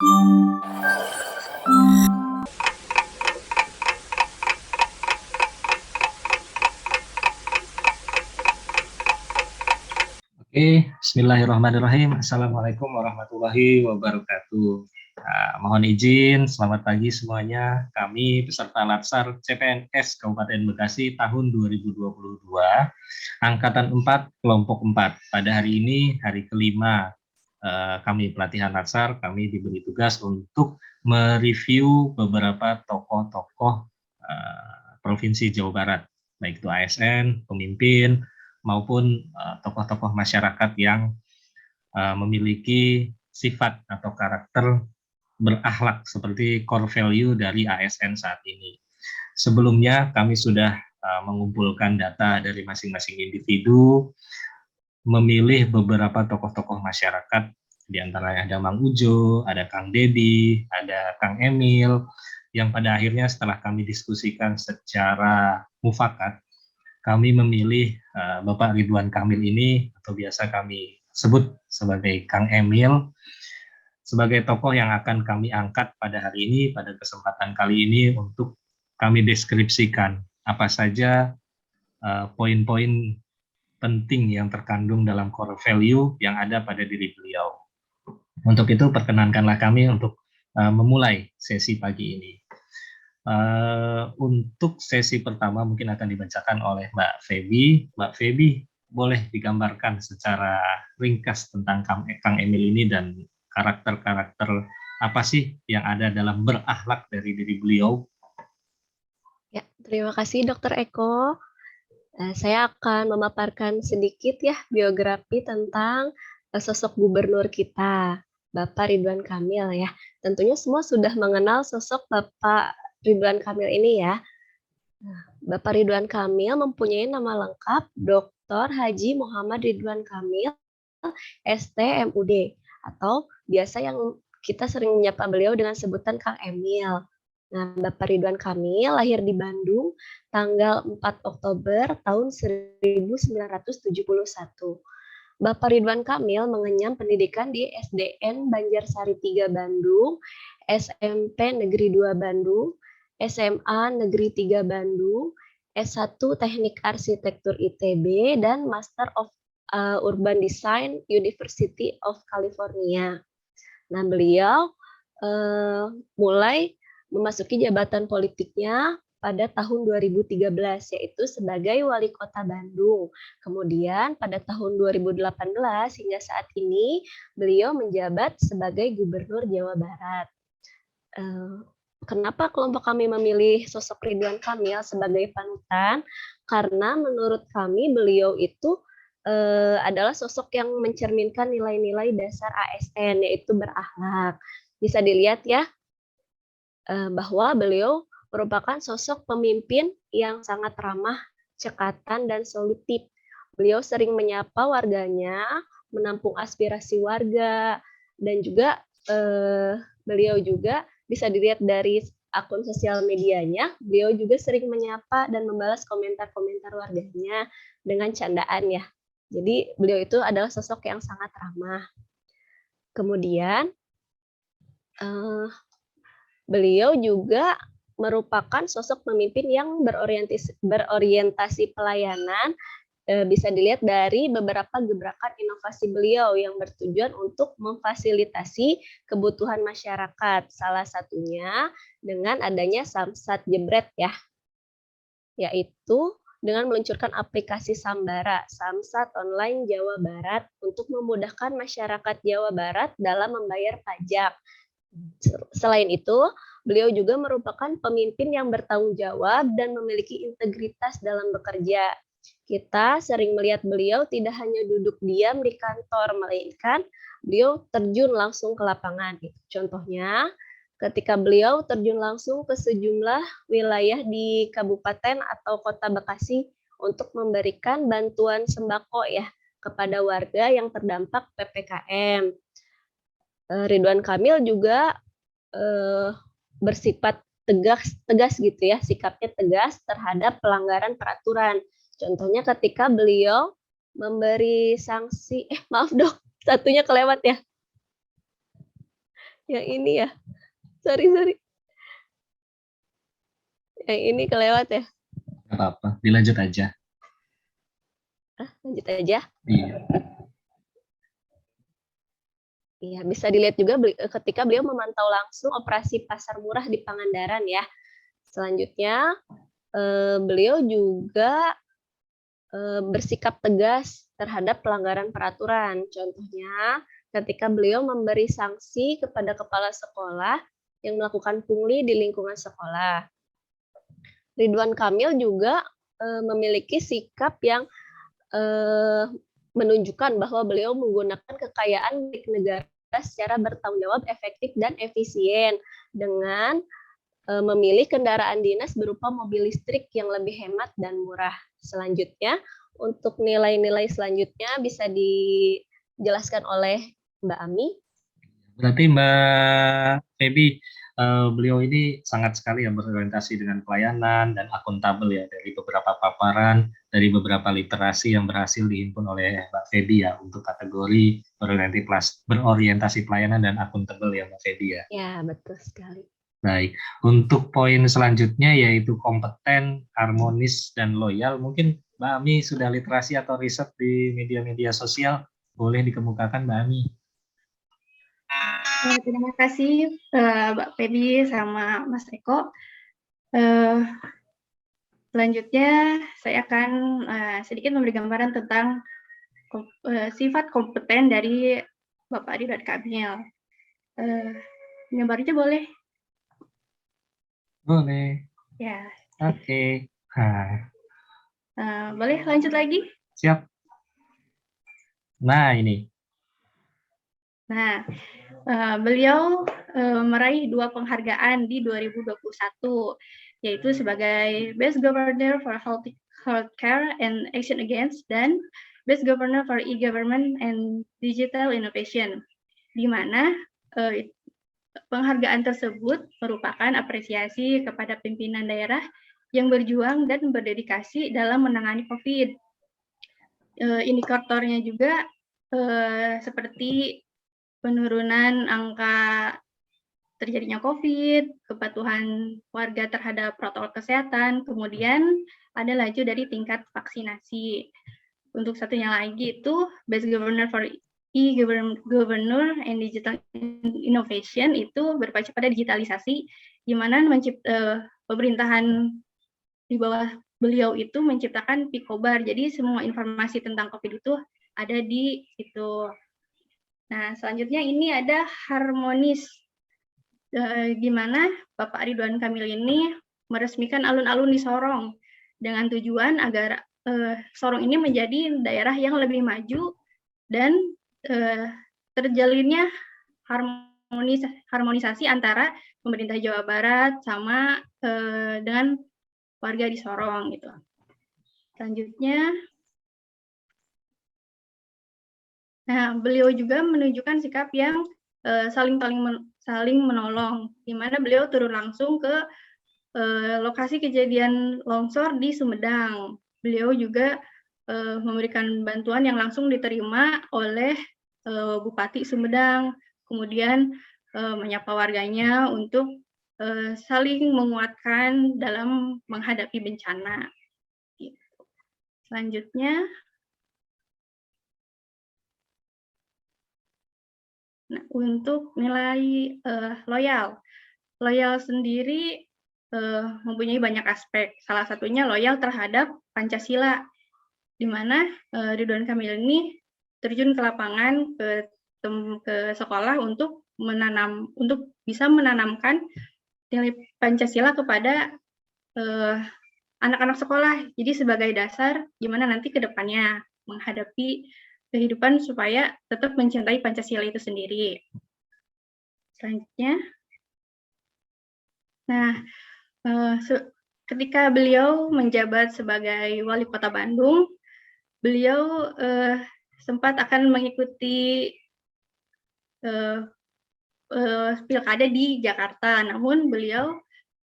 Oke, bismillahirrahmanirrahim. Assalamualaikum warahmatullahi wabarakatuh. Mohon izin, selamat pagi semuanya. Kami peserta Latsar CPNS Kabupaten Bekasi tahun 2022, Angkatan 4, Kelompok 4. Pada hari ini, hari kelima kami pelatihan Latsar, kami diberi tugas untuk mereview beberapa tokoh-tokoh Provinsi Jawa Barat, baik itu ASN, pemimpin, maupun tokoh-tokoh masyarakat yang memiliki sifat atau karakter berakhlak seperti core value dari ASN saat ini. Sebelumnya kami sudah mengumpulkan data dari masing-masing individu, memilih beberapa tokoh-tokoh masyarakat, di antaranya ada Mang Ujo, ada Kang Dedi, ada Kang Emil, yang pada akhirnya setelah kami diskusikan secara mufakat, kami memilih Bapak Ridwan Kamil ini, atau biasa kami sebut sebagai Kang Emil, sebagai tokoh yang akan kami angkat pada hari ini, pada kesempatan kali ini, untuk kami deskripsikan apa saja poin-poin penting yang terkandung dalam core value yang ada pada diri beliau. Untuk itu, perkenankanlah kami untuk memulai sesi pagi ini. Untuk sesi pertama mungkin akan dibacakan oleh Mbak Feby. Mbak Feby, boleh digambarkan secara ringkas tentang Kang Emil ini dan karakter-karakter apa sih yang ada dalam berakhlak dari diri beliau? Ya, terima kasih Dokter Eko. Saya akan memaparkan sedikit ya biografi tentang sosok gubernur kita, Bapak Ridwan Kamil ya. Tentunya semua sudah mengenal sosok Bapak Ridwan Kamil ini ya. Bapak Ridwan Kamil mempunyai nama lengkap Dr. Haji Muhammad Ridwan Kamil, ST.MUD, atau biasa yang kita sering menyapa beliau dengan sebutan Kang Emil. Nah, Bapak Ridwan Kamil lahir di Bandung tanggal 4 Oktober tahun 1971. Bapak Ridwan Kamil mengenyam pendidikan di SDN Banjarsari 3 Bandung, SMP Negeri 2 Bandung, SMA Negeri 3 Bandung, S1 Teknik Arsitektur ITB, dan Master of Urban Design University of California. Nah, beliau mulai memasuki jabatan politiknya pada tahun 2013, yaitu sebagai Wali Kota Bandung. Kemudian pada tahun 2018 hingga saat ini, beliau menjabat sebagai Gubernur Jawa Barat. Kenapa kelompok kami memilih sosok Ridwan Kamil sebagai panutan? Karena menurut kami beliau itu adalah sosok yang mencerminkan nilai-nilai dasar ASN, yaitu berakhlak. Bisa dilihat ya, bahwa beliau merupakan sosok pemimpin yang sangat ramah, cekatan, dan solutif. Beliau sering menyapa warganya, menampung aspirasi warga, dan juga beliau juga bisa dilihat dari akun sosial medianya, beliau juga sering menyapa dan membalas komentar-komentar warganya dengan candaan ya. Jadi beliau itu adalah sosok yang sangat ramah. Kemudian beliau juga merupakan sosok pemimpin yang berorientasi pelayanan, bisa dilihat dari beberapa gebrakan inovasi beliau yang bertujuan untuk memfasilitasi kebutuhan masyarakat. Salah satunya dengan adanya Samsat Jebret ya, yaitu dengan meluncurkan aplikasi Sambara, Samsat Online Jawa Barat, untuk memudahkan masyarakat Jawa Barat dalam membayar pajak. Selain itu, beliau juga merupakan pemimpin yang bertanggung jawab dan memiliki integritas dalam bekerja. Kita sering melihat beliau tidak hanya duduk diam di kantor, melainkan beliau terjun langsung ke lapangan. Contohnya, ketika beliau terjun langsung ke sejumlah wilayah di Kabupaten atau Kota Bekasi untuk memberikan bantuan sembako ya kepada warga yang terdampak PPKM. Ridwan Kamil juga bersifat tegas gitu ya, sikapnya tegas terhadap pelanggaran peraturan. Contohnya ketika beliau memberi sanksi, maaf dok, satunya kelewat ya. Yang ini ya, sorry. Yang ini kelewat ya. Nggak apa-apa, dilanjut aja. Lanjut aja. Iya. Iya, bisa dilihat juga ketika beliau memantau langsung operasi pasar murah di Pangandaran ya. Selanjutnya, beliau juga bersikap tegas terhadap pelanggaran peraturan. Contohnya, ketika beliau memberi sanksi kepada kepala sekolah yang melakukan pungli di lingkungan sekolah. Ridwan Kamil juga memiliki sikap yang menunjukkan bahwa beliau menggunakan kekayaan milik negara secara bertanggung jawab, efektif, dan efisien dengan memilih kendaraan dinas berupa mobil listrik yang lebih hemat dan murah. Selanjutnya, untuk nilai-nilai selanjutnya bisa dijelaskan oleh Mbak Ami. Berarti Mbak Feby, beliau ini sangat sekali ya berorientasi dengan pelayanan dan akuntabel ya, dari beberapa paparan, dari beberapa literasi yang berhasil dihimpun oleh Mbak Feby ya untuk kategori berorientasi pelayanan dan akuntabel ya Mbak Feby ya. Ya, betul sekali. Baik, untuk poin selanjutnya yaitu kompeten, harmonis, dan loyal. Mungkin Mbak Ami sudah literasi atau riset di media-media sosial, boleh dikemukakan Mbak Ami. Terima kasih Mbak Feby sama Mas Eko. Selanjutnya saya akan sedikit memberi gambaran tentang sifat kompeten dari Bapak Ridwan Kamil. Gambarnya boleh? Boleh. Ya. Oke. Boleh lanjut lagi? Siap. Nah, ini. Nah, beliau meraih 2 penghargaan di 2021, yaitu sebagai Best Governor for Healthcare and Action Against dan Best Governor for E-Government and Digital Innovation, di mana penghargaan tersebut merupakan apresiasi kepada pimpinan daerah yang berjuang dan berdedikasi dalam menangani COVID. Indikatornya juga seperti penurunan angka terjadinya COVID, kepatuhan warga terhadap protokol kesehatan, kemudian ada laju dari tingkat vaksinasi. Untuk satunya lagi itu Best Governor for E-Governor and Digital Innovation itu berpacu pada digitalisasi, di mana pemerintahan di bawah beliau itu menciptakan Picobar, jadi semua informasi tentang COVID itu ada di situ. Nah, selanjutnya ini ada harmonis, gimana Bapak Ridwan Kamil ini meresmikan alun-alun di Sorong dengan tujuan agar Sorong ini menjadi daerah yang lebih maju dan terjalinnya harmonisasi antara pemerintah Jawa Barat sama dengan warga di Sorong gitu. Selanjutnya, nah beliau juga menunjukkan sikap yang saling menolong, di mana beliau turun langsung ke lokasi kejadian longsor di Sumedang. Beliau juga memberikan bantuan yang langsung diterima oleh Bupati Sumedang, kemudian menyapa warganya untuk saling menguatkan dalam menghadapi bencana. Selanjutnya, nah, untuk nilai loyal sendiri mempunyai banyak aspek. Salah satunya loyal terhadap Pancasila, di mana Ridwan Kamil ini terjun ke lapangan ke sekolah untuk bisa menanamkan nilai Pancasila kepada anak-anak sekolah. Jadi sebagai dasar gimana nanti ke depannya menghadapi kehidupan supaya tetap mencintai Pancasila itu sendiri. Selanjutnya, nah ketika beliau menjabat sebagai Wali Kota Bandung, beliau sempat akan mengikuti pilkada di Jakarta, namun beliau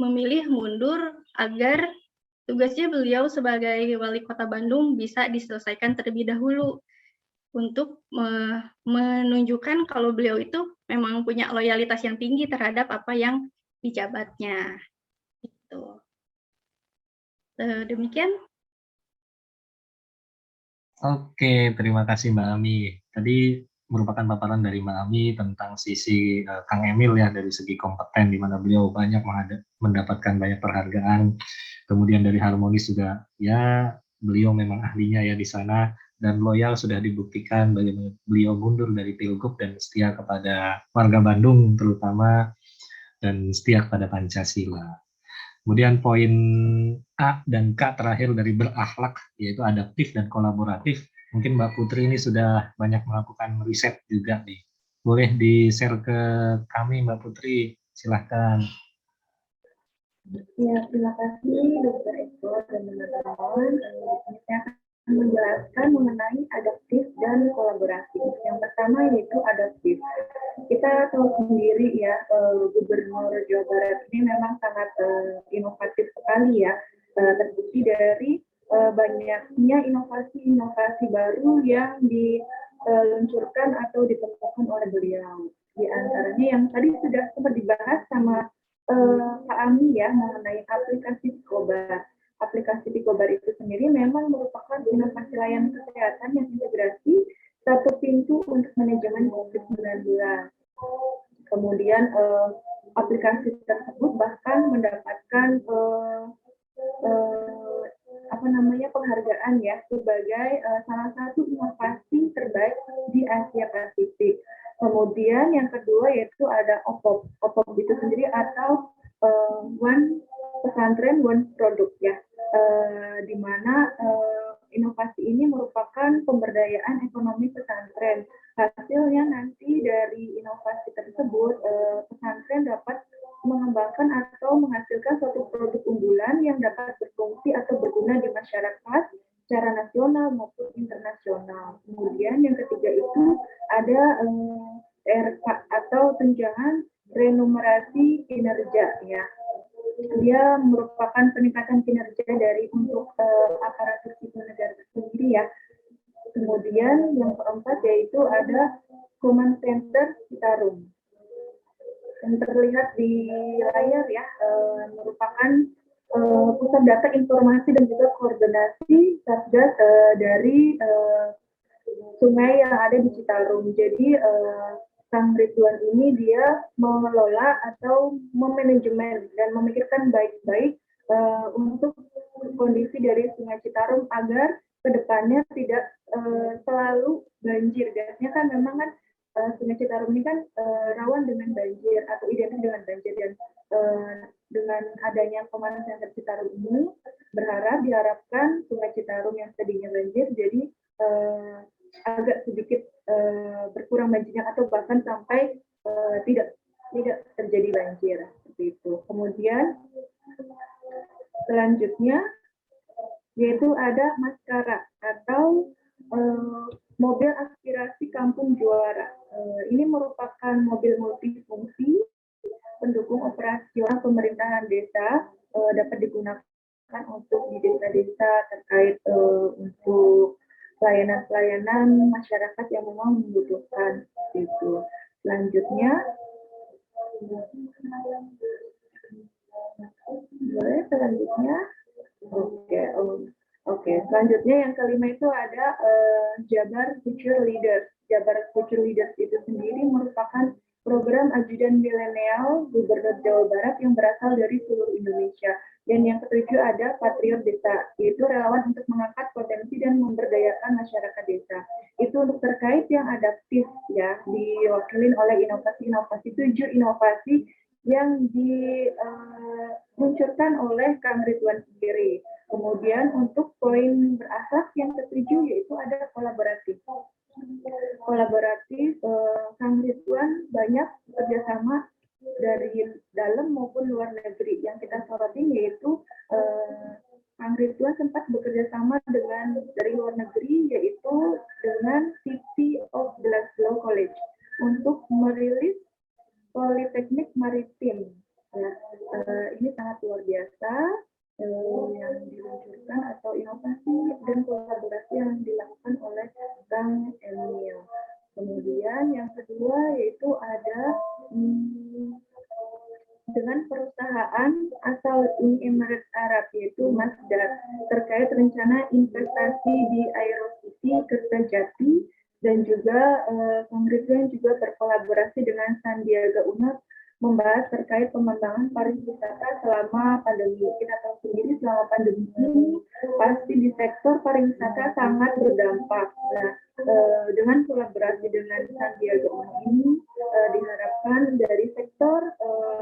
memilih mundur agar tugasnya beliau sebagai Wali Kota Bandung bisa diselesaikan terlebih dahulu untuk menunjukkan kalau beliau itu memang punya loyalitas yang tinggi terhadap apa yang dijabatnya. Gitu. Demikian. Oke, terima kasih Mbak Ami. Tadi merupakan paparan dari Mbak Ami tentang sisi Kang Emil ya, dari segi kompeten, di mana beliau banyak mendapatkan banyak penghargaan. Kemudian dari Harmonis juga, ya beliau memang ahlinya ya di sana, dan loyal sudah dibuktikan bagaimana beliau mundur dari Pilgub dan setia kepada warga Bandung terutama, dan setia kepada Pancasila. Kemudian poin A dan K terakhir dari berakhlak, yaitu adaptif dan kolaboratif. Mungkin Mbak Putri ini sudah banyak melakukan riset juga nih. Boleh di-share ke kami Mbak Putri, silahkan. Ya, terima kasih Dr. Eko dan teman-teman. Saya akan menjelaskan mengenai adaptif dan kolaborasi. Yang pertama yaitu adaptif. Kita tahu sendiri ya, Gubernur Jawa Barat ini memang sangat inovatif sekali ya, terbukti dari banyaknya inovasi-inovasi baru yang diluncurkan atau ditemukan oleh beliau. Di antaranya yang tadi sudah sempat dibahas sama Pak Ami ya mengenai aplikasi Pikobar. Aplikasi Pikobar itu sendiri memang merupakan inovasi layanan kesehatan yang integrasi satu pintu untuk manajemen COVID-19. Kemudian aplikasi tersebut bahkan mendapatkan penghargaan ya sebagai salah satu inovasi terbaik di Asia Pasifik. Kemudian yang kedua yaitu ada OPOP. OPOP itu sendiri atau One Pesantren One Product ya, di mana inovasi ini merupakan pemberdayaan ekonomi pesantren. Hasilnya nanti dari inovasi tersebut, pesantren dapat mengembangkan atau menghasilkan suatu produk unggulan yang dapat berfungsi atau berguna di masyarakat secara nasional maupun internasional. Kemudian yang ketiga itu ada RK atau tunjangan remunerasi kinerja ya. Dia merupakan peningkatan kinerja dari untuk aparatur sipil negara sendiri ya. Kemudian yang keempat yaitu ada Command Center Citarum. Yang terlihat di layar ya, merupakan pusat data informasi dan juga koordinasi satgas dari sungai yang ada di Citarum. Jadi Kang Ridwan ini dia mengelola atau memanajemen dan memikirkan baik-baik untuk kondisi dari Sungai Citarum agar kedepannya tidak selalu banjir. Biasanya kan memang kan Sungai Citarum ini kan rawan dengan banjir atau identik dengan banjir, dan dengan adanya Command Center Citarum ini diharapkan Sungai Citarum yang tadinya banjir jadi agak sedikit berkurang banjirnya atau bahkan sampai tidak terjadi banjir seperti itu. Kemudian selanjutnya yaitu ada Maskara atau mobil aspirasi kampung juara. Ini merupakan mobil multifungsi pendukung operasional pemerintahan desa, dapat digunakan untuk di desa-desa terkait untuk pelayanan-pelayanan masyarakat yang memang membutuhkan itu. Selanjutnya, selanjutnya yang kelima itu ada Jabar Future Leaders. Jabar Future Leaders itu sendiri merupakan program ajudan milenial Gubernur Jawa Barat yang berasal dari seluruh Indonesia. Dan yang ketujuh ada Patriot Desa, yaitu relawan untuk mengangkat potensi dan memberdayakan masyarakat desa. Itu untuk terkait yang adaptif ya, diwakilin oleh inovasi-inovasi, 7 inovasi yang diluncurkan oleh Kang Ridwan sendiri. Kemudian untuk poin berakhlak yang ketujuh yaitu ada kolaboratif. Kang Ridwan banyak bekerjasama dari dalam maupun luar negeri. Yang kita soroti yaitu Kang Ridwan sempat bekerja sama dengan dari luar negeri, yaitu dengan City of Glasgow College untuk merilis Politeknik Maritim. Ya, ini sangat luar biasa yang diluncurkan atau inovasi dan kolaborasi yang dilakukan oleh Kang Emil. Kemudian yang kedua yaitu ada dengan perusahaan asal Uni Emirat Arab yaitu Masdar terkait rencana investasi di Aerocity Kertajati, dan juga Kongresmen juga berkolaborasi dengan Sandiaga Uno membahas terkait pengembangan pariwisata selama pandemi. Kita tahu sendiri selama pandemi ini pasti di sektor pariwisata sangat berdampak. Nah, dengan kolaborasi dengan Sandiaga Uno ini diharapkan dari sektor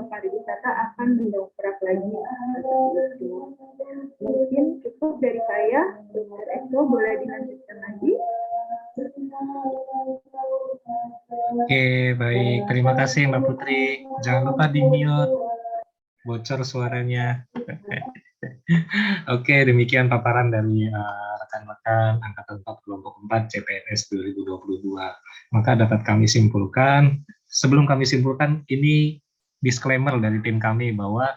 pariwisata akan mendongkrak lagi. Mungkin cukup dari saya. Dr. Eko boleh dilanjutkan lagi. Oke, baik. Terima kasih Mbak Putri. Jangan lupa di-mute, bocor suaranya. Oke, demikian paparan dari rekan-rekan Angkatan 4 Kelompok 4 CPNS 2022. Maka dapat kami simpulkan, sebelum kami simpulkan, ini disclaimer dari tim kami bahwa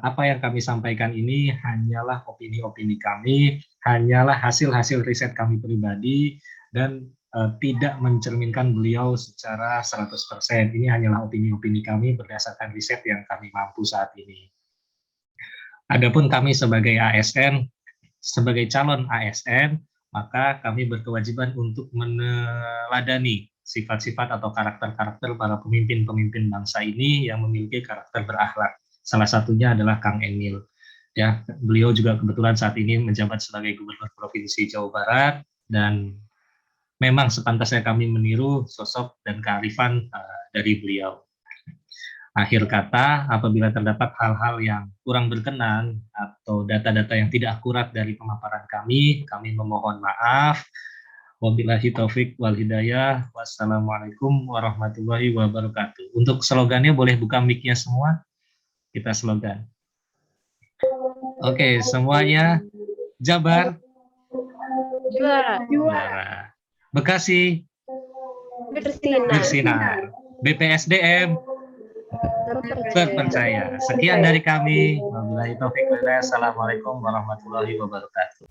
apa yang kami sampaikan ini hanyalah opini-opini kami, hanyalah hasil-hasil riset kami pribadi, dan tidak mencerminkan beliau secara 100%. Ini hanyalah opini-opini kami berdasarkan riset yang kami mampu saat ini. Adapun kami sebagai ASN, sebagai calon ASN, maka kami berkewajiban untuk meneladani sifat-sifat atau karakter-karakter para pemimpin-pemimpin bangsa ini yang memiliki karakter berakhlak. Salah satunya adalah Kang Emil. Ya, beliau juga kebetulan saat ini menjabat sebagai Gubernur Provinsi Jawa Barat, dan memang sepantasnya kami meniru sosok dan kearifan dari beliau. Akhir kata, apabila terdapat hal-hal yang kurang berkenan atau data-data yang tidak akurat dari pemaparan kami memohon maaf. Wabillahi taufik wal hidayah. Wassalamualaikum warahmatullahi wabarakatuh. Untuk slogannya boleh buka mic-nya semua. Kita slogan. Oke, semuanya. Jabar. Juara. Bekasi. Bersinar. BPSDM. Terpercaya. Sekian dari kami. Wabillahi taufik wal hidayah. Assalamualaikum warahmatullahi wabarakatuh.